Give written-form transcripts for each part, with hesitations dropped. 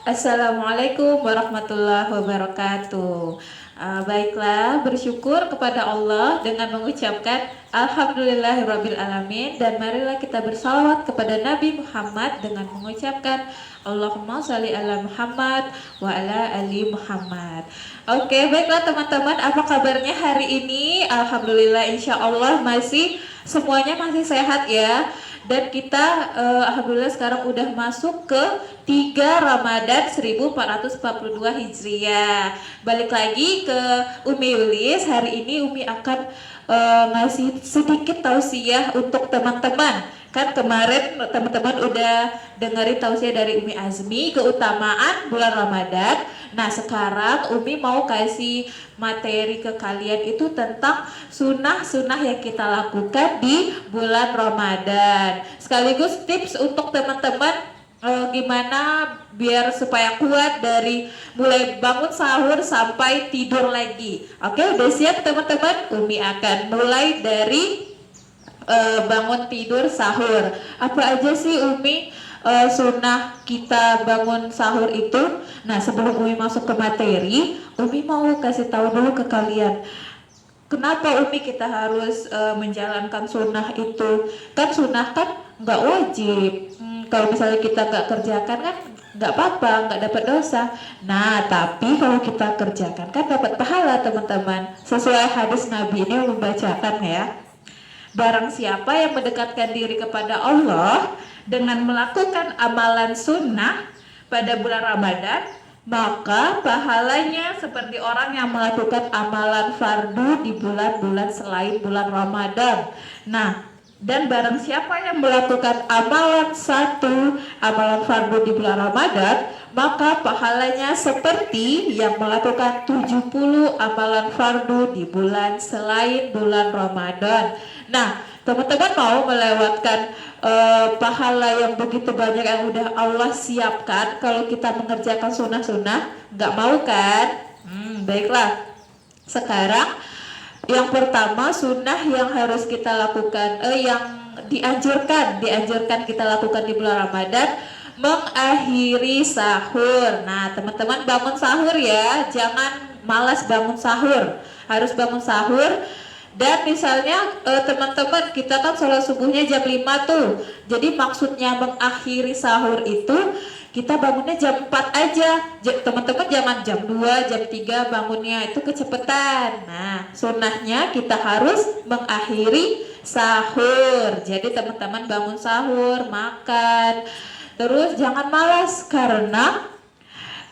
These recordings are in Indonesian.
Assalamualaikum warahmatullahi wabarakatuh. Baiklah, bersyukur kepada Allah dengan mengucapkan Alhamdulillahirabbil alamin, dan marilah kita bersalawat kepada Nabi Muhammad dengan mengucapkan Allahumma shalli ala Muhammad wa ala ali Muhammad. Oke, baiklah teman-teman, apa kabarnya hari ini? Alhamdulillah, insya Allah semuanya masih sehat ya. Dan kita alhamdulillah sekarang udah masuk ke 3 Ramadan 1442 Hijriah. Balik lagi ke Umi Yulis. Hari ini Umi akan ngasih sedikit tausiah untuk teman-teman. Kan kemarin teman-teman udah dengerin tausiah dari Umi Azmi, keutamaan bulan Ramadan. Nah sekarang Umi mau kasih materi ke kalian itu tentang sunnah-sunnah yang kita lakukan di bulan Ramadan. Sekaligus tips untuk teman-teman gimana biar supaya kuat dari mulai bangun sahur sampai tidur lagi. Oke, udah siap teman-teman? Umi akan mulai dari bangun tidur sahur. Apa aja sih Umi sunnah kita bangun sahur itu? Nah sebelum Umi masuk ke materi, Umi mau kasih tahu dulu ke kalian. Kenapa Umi kita harus menjalankan sunnah itu? Kan sunnah kan nggak wajib. Kalau misalnya kita nggak kerjakan kan nggak apa-apa, nggak dapat dosa. Nah tapi kalau kita kerjakan kan dapat pahala teman-teman. Sesuai hadis Nabi ini membacakan ya. Barang siapa yang mendekatkan diri kepada Allah dengan melakukan amalan sunnah pada bulan Ramadan, maka pahalanya seperti orang yang melakukan amalan fardu di bulan-bulan selain bulan Ramadan. Nah, dan barang siapa yang melakukan amalan fardu di bulan Ramadan, maka pahalanya seperti yang melakukan 70 amalan fardu di bulan selain bulan Ramadan. Nah, teman-teman mau melewatkan pahala yang begitu banyak yang udah Allah siapkan kalau kita mengerjakan sunnah-sunnah? Nggak mau kan? Baiklah. Sekarang yang pertama sunnah yang harus kita lakukan, yang dianjurkan kita lakukan di bulan Ramadan, mengakhiri sahur. Nah, teman-teman bangun sahur ya, jangan malas bangun sahur, harus bangun sahur. Dan misalnya teman-teman kita kan sholat subuhnya jam 5 tuh. Jadi maksudnya mengakhiri sahur itu kita bangunnya jam 4 aja. Teman-teman jangan jam 2, jam 3 bangunnya, itu kecepatan. Nah, sunnahnya kita harus mengakhiri sahur. Jadi teman-teman bangun sahur, makan. Terus jangan malas, karena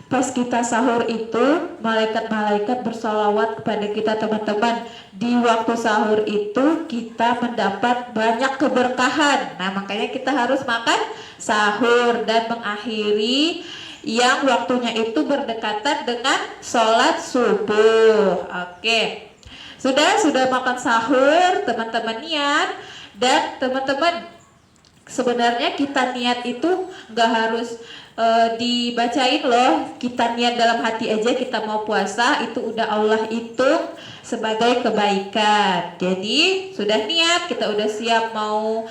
pas kita sahur itu malaikat-malaikat bersolawat kepada kita teman-teman. Di waktu sahur itu kita mendapat banyak keberkahan. Nah makanya kita harus makan sahur dan mengakhiri yang waktunya itu berdekatan dengan sholat subuh. Oke, sudah makan sahur, teman-teman niat. Dan teman-teman sebenarnya kita niat itu nggak harus dibacain loh. Kita niat dalam hati aja kita mau puasa, itu udah Allah hitung sebagai kebaikan. Jadi sudah niat, kita udah siap mau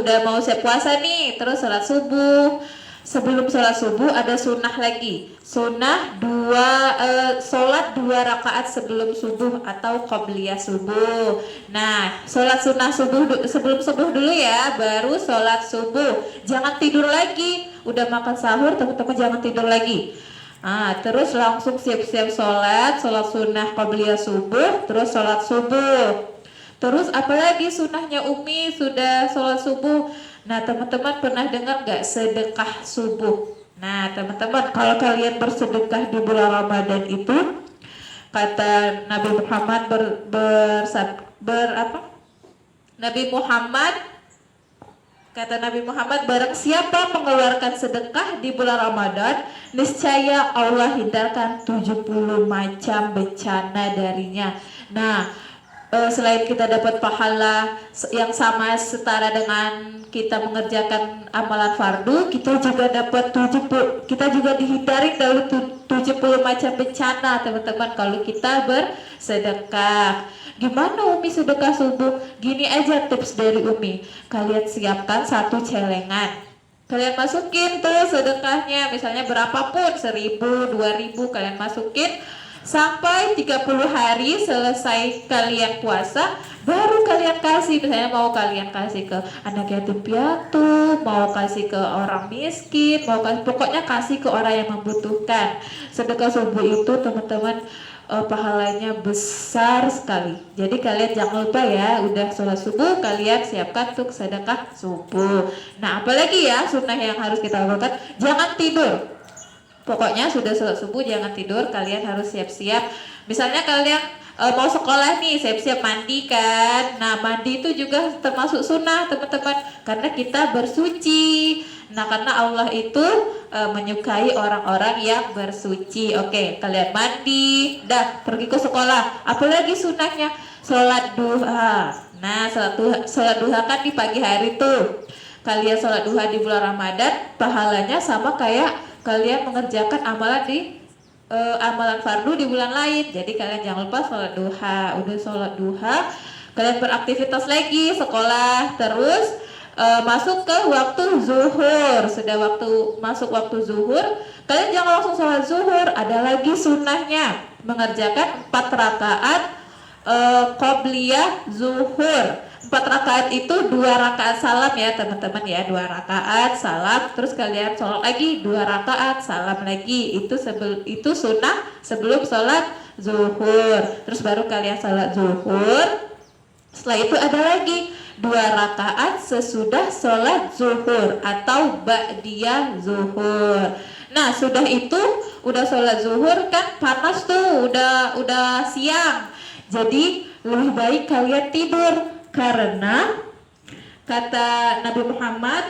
udah mau siap puasa nih. Terus sholat subuh. Sebelum sholat subuh ada sunnah lagi. Sunnah sholat 2 rakaat sebelum subuh atau qobliyah subuh. Nah, sholat sunnah subuh sebelum subuh dulu ya, baru sholat subuh. Jangan tidur lagi. Udah makan sahur, teman-teman jangan tidur lagi. Terus langsung siap-siap sholat sunnah qobliyah subuh, terus sholat subuh. Terus apalagi sunnahnya Umi sudah sholat subuh. Nah teman-teman pernah dengar gak sedekah subuh? Nah teman-teman, kalau kalian bersedekah di bulan Ramadan itu, kata Nabi Muhammad Nabi Muhammad, barang siapa mengeluarkan sedekah di bulan Ramadan, niscaya Allah hindarkan 70 macam bencana darinya. Nah, selain kita dapat pahala yang sama setara dengan kita mengerjakan amalan fardu, kita juga dihindari dari 70 macam bencana teman-teman kalau kita bersedekah. Gimana Umi sedekah subuh? Gini aja tips dari Umi, kalian siapkan 1 celengan. Kalian masukin tuh sedekahnya, misalnya berapapun, 1.000, 2.000 kalian masukin sampai 30 hari selesai kalian puasa, baru kalian kasih. Misalnya mau kalian kasih ke anak yatim piatu, mau kasih ke orang miskin, mau kasih, pokoknya kasih ke orang yang membutuhkan. Sedekah subuh itu teman-teman pahalanya besar sekali. Jadi kalian jangan lupa ya, udah sholat subuh kalian siapkan untuk sedekah subuh. Nah, apalagi ya sunnah yang harus kita lakukan, jangan tidur. Pokoknya sudah sholat subuh jangan tidur, kalian harus siap-siap. Misalnya kalian mau sekolah nih, siap-siap mandi kan. Nah, mandi itu juga termasuk sunnah teman-teman, karena kita bersuci. Nah, karena Allah itu menyukai orang-orang yang bersuci. Oke, kalian mandi, dah pergi ke sekolah. Apalagi sunnahnya sholat duha. Nah, sholat duha kan di pagi hari tuh. Kalian sholat duha di bulan Ramadan, pahalanya sama kayak kalian mengerjakan amalan di amalan fardu di bulan lain. Jadi kalian jangan lupa sholat duha. Udah sholat duha, kalian beraktivitas lagi, sekolah, terus masuk ke waktu zuhur. Sudah masuk waktu zuhur, kalian jangan langsung sholat zuhur. Ada lagi sunnahnya, mengerjakan 4 rakaat qobliyah zuhur. 4 rakaat itu 2 rakaat salam ya teman-teman ya, 2 rakaat salam, terus kalian sholat lagi 2 rakaat salam lagi. Itu sunnah sebelum sholat zuhur. Terus baru kalian sholat zuhur. Setelah itu ada lagi 2 rakaat sesudah sholat zuhur atau ba'diyah zuhur. Nah, sudah itu udah sholat zuhur kan panas tuh, udah siang. Jadi lebih baik kalian tidur, karena kata Nabi Muhammad,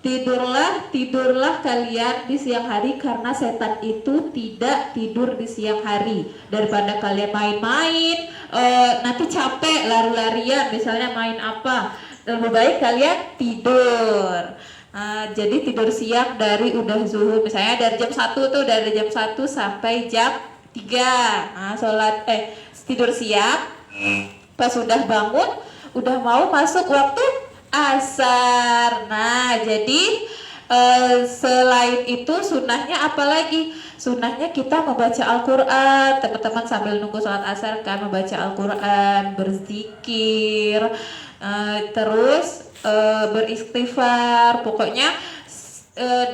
tidurlah kalian di siang hari, karena setan itu tidak tidur di siang hari. Daripada kalian main-main, nanti capek lari-larian, misalnya main apa, lebih baik kalian tidur. Jadi tidur siang dari udah zuhur, misalnya dari jam 1 tuh, dari jam 1 sampai jam 3. Tidur siang. Pas sudah bangun, udah mau masuk waktu asar. Nah, jadi selain itu sunnahnya apalagi? Sunnahnya kita membaca Al-Quran, teman-teman, sambil nunggu sholat asar kan, membaca Al-Quran, berzikir, terus beristighfar. Pokoknya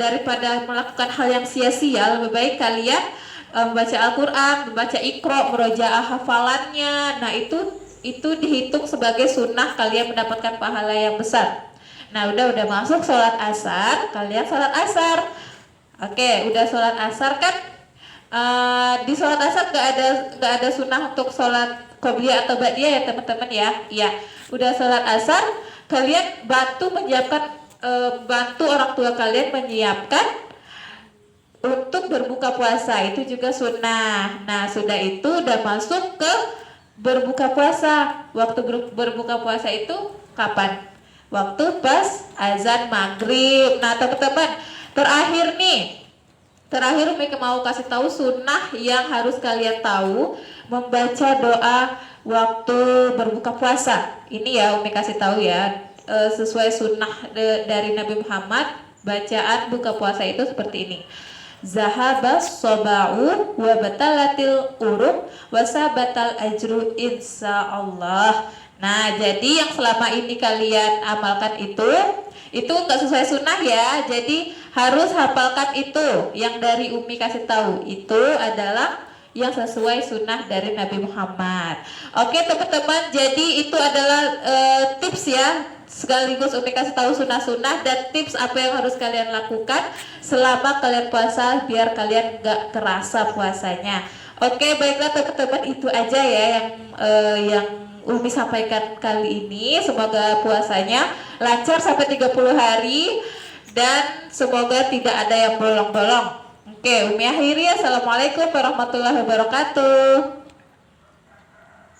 daripada melakukan hal yang sia-sia, lebih baik kalian membaca Al-Quran, membaca Iqra, murojaah hafalannya. Nah, itu dihitung sebagai sunnah, kalian mendapatkan pahala yang besar. Nah, udah masuk sholat asar, kalian sholat asar. Oke, udah sholat asar kan, di sholat asar gak ada sunnah untuk sholat qobliyah atau ba'diyah ya teman-teman ya. Iya, udah sholat asar, kalian bantu orang tua kalian menyiapkan untuk berbuka puasa, itu juga sunnah. Nah, sudah itu udah masuk ke berbuka puasa. Waktu berbuka puasa itu kapan? Waktu pas azan maghrib. Nah, teman-teman, terakhir Umi mau kasih tahu sunnah yang harus kalian tahu, membaca doa waktu berbuka puasa. Ini ya Umi kasih tahu ya, sesuai sunnah dari Nabi Muhammad, bacaan buka puasa itu seperti ini. Zahabas soba'u wa batalatil uruk wa sabatal ajru insyaallah. Nah, jadi yang selama ini kalian amalkan itu nggak sesuai sunnah ya. Jadi harus hafalkan itu. Yang dari Umi kasih tahu itu adalah yang sesuai sunnah dari Nabi Muhammad. Oke teman-teman, jadi itu adalah tips ya, sekaligus Umi kasih tahu sunnah-sunnah dan tips apa yang harus kalian lakukan selama kalian puasa biar kalian gak terasa puasanya. Oke, baiklah teman-teman, itu aja ya yang Umi sampaikan kali ini. Semoga puasanya lancar sampai 30 hari dan semoga tidak ada yang bolong-bolong. Oke, Umi akhiri. Assalamualaikum warahmatullahi wabarakatuh.